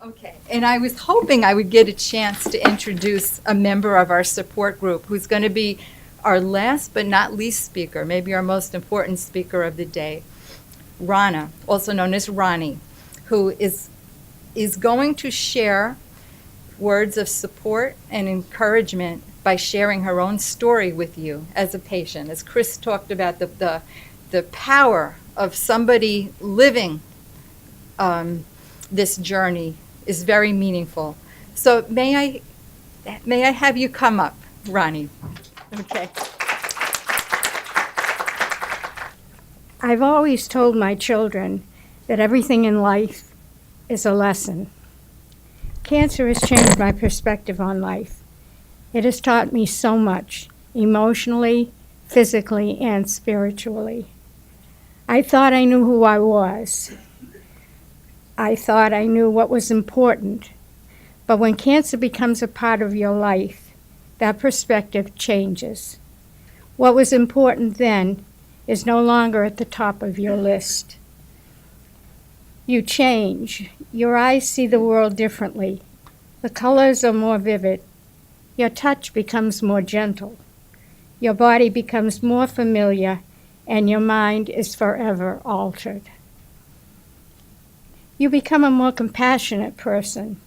Okay, and I was hoping I would get a chance to introduce a member of our support group who's going to be our last but not least speaker, maybe our most important speaker of the day, Ronna, also known as Ronnie, who is going to share words of support and encouragement by sharing her own story with you as a patient. As Chris talked about, the power of somebody living this journey is very meaningful. So may I have you come up, Ronnie? Okay. I've always told my children that everything in life is a lesson. Cancer has changed my perspective on life. It has taught me so much, emotionally, physically, and spiritually. I thought I knew who I was. I thought I knew what was important. But when cancer becomes a part of your life, that perspective changes. What was important then is no longer at the top of your list. You change. Your eyes see the world differently. The colors are more vivid. Your touch becomes more gentle. Your body becomes more familiar, and your mind is forever altered. You become a more compassionate person,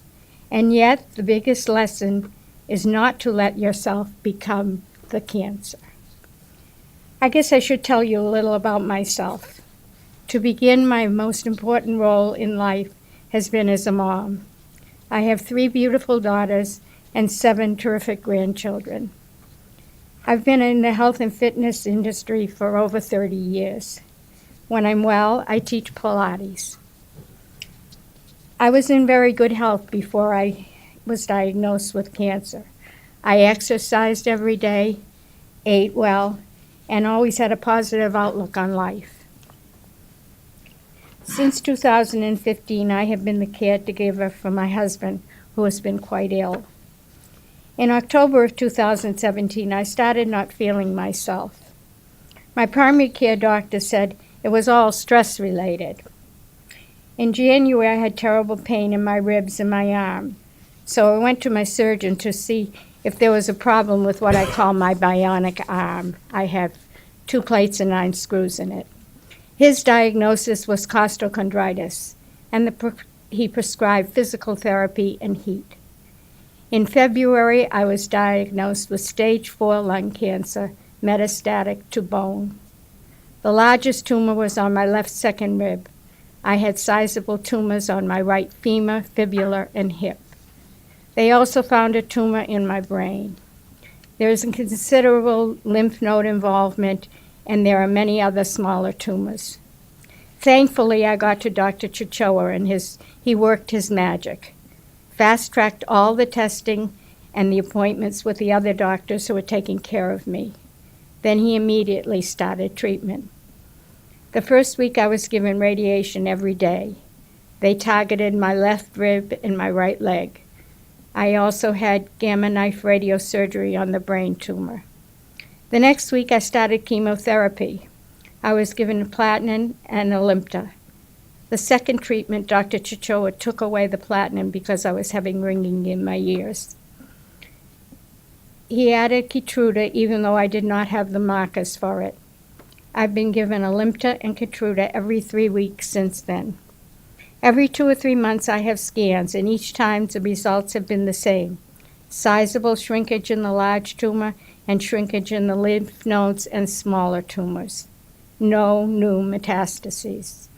and yet the biggest lesson is not to let yourself become the cancer. I guess I should tell you a little about myself. To begin, my most important role in life has been as a mom. I have 3 beautiful daughters and 7 terrific grandchildren. I've been in the health and fitness industry for over 30 years. When I'm well, I teach Pilates. I was in very good health before I was diagnosed with cancer. I exercised every day, ate well, and always had a positive outlook on life. Since 2015, I have been the caregiver for my husband, who has been quite ill. In October of 2017, I started not feeling myself. My primary care doctor said it was all stress-related. In January, I had terrible pain in my ribs and my arm, so I went to my surgeon to see if there was a problem with what I call my bionic arm. I have 2 plates and 9 screws in it. His diagnosis was costochondritis, and he prescribed physical therapy and heat. In February, I was diagnosed with stage 4 lung cancer, metastatic to bone. The largest tumor was on my left second rib. I had sizable tumors on my right femur, fibula, and hip. They also found a tumor in my brain. There is a considerable lymph node involvement, and there are many other smaller tumors. Thankfully, I got to Dr. Chichoa, and he worked his magic. Fast-tracked all the testing and the appointments with the other doctors who were taking care of me. Then he immediately started treatment. The first week I was given radiation every day. They targeted my left rib and my right leg. I also had gamma knife radiosurgery on the brain tumor. The next week I started chemotherapy. I was given platinum and Alimta. The second treatment, Dr. Chichoa took away the platinum because I was having ringing in my ears. He added Keytruda even though I did not have the markers for it. I've been given Alimta and Keytruda every 3 weeks since then. Every 2 or 3 months I have scans, and each time the results have been the same. Sizable shrinkage in the large tumor and shrinkage in the lymph nodes and smaller tumors. No new metastases.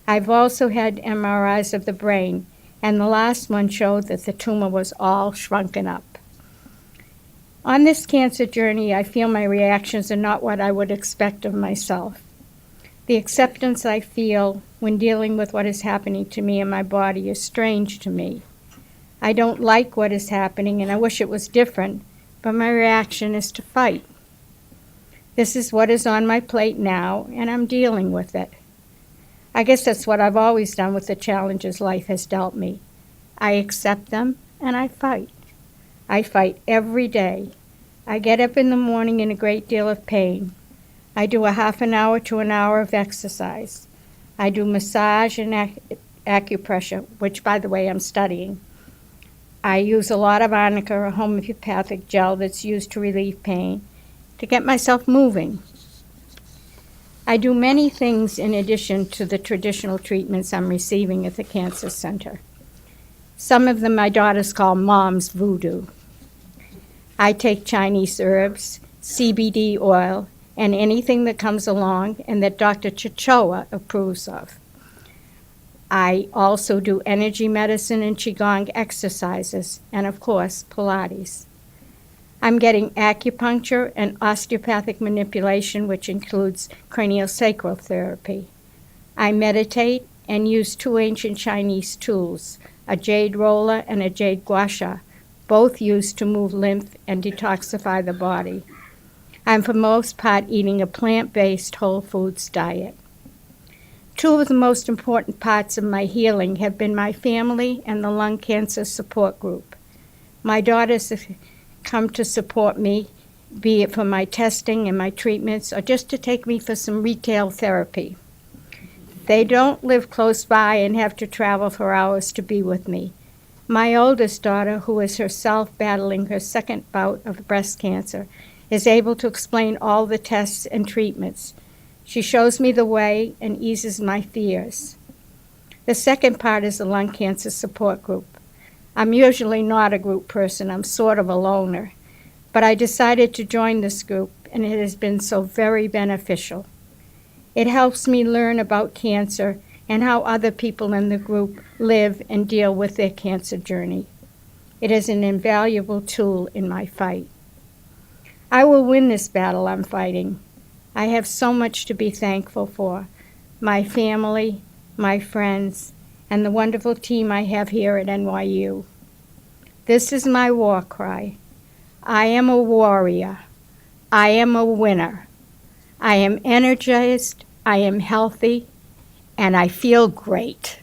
I've also had MRIs of the brain, and the last one showed that the tumor was all shrunken up. On this cancer journey, I feel my reactions are not what I would expect of myself. The acceptance I feel when dealing with what is happening to me in my body is strange to me. I don't like what is happening, and I wish it was different, but my reaction is to fight. This is what is on my plate now, and I'm dealing with it. I guess that's what I've always done with the challenges life has dealt me. I accept them, and I fight. I fight every day. I get up in the morning in a great deal of pain. I do a half an hour to an hour of exercise. I do massage and acupressure, which, by the way, I'm studying. I use a lot of arnica, a homeopathic gel that's used to relieve pain, to get myself moving. I do many things in addition to the traditional treatments I'm receiving at the Cancer Center. Some of them my daughters call Mom's Voodoo. I take Chinese herbs, CBD oil, and anything that comes along and that Dr. Chichoa approves of. I also do energy medicine and Qigong exercises, and of course, Pilates. I'm getting acupuncture and osteopathic manipulation, which includes craniosacral therapy. I meditate and use two ancient Chinese tools, a jade roller and a jade guasha, both used to move lymph and detoxify the body. I'm for most part eating a plant-based whole foods diet. Two of the most important parts of my healing have been my family and the lung cancer support group. My daughters have come to support me, be it for my testing and my treatments or just to take me for some retail therapy. They don't live close by and have to travel for hours to be with me. My oldest daughter, who is herself battling her second bout of breast cancer, is able to explain all the tests and treatments. She shows me the way and eases my fears. The second part is the lung cancer support group. I'm usually not a group person, I'm sort of a loner, but I decided to join this group and it has been so very beneficial. It helps me learn about cancer and how other people in the group live and deal with their cancer journey. It is an invaluable tool in my fight. I will win this battle I'm fighting. I have so much to be thankful for. My family, my friends, and the wonderful team I have here at NYU. This is my war cry. I am a warrior. I am a winner. I am energized, I am healthy, and I feel great.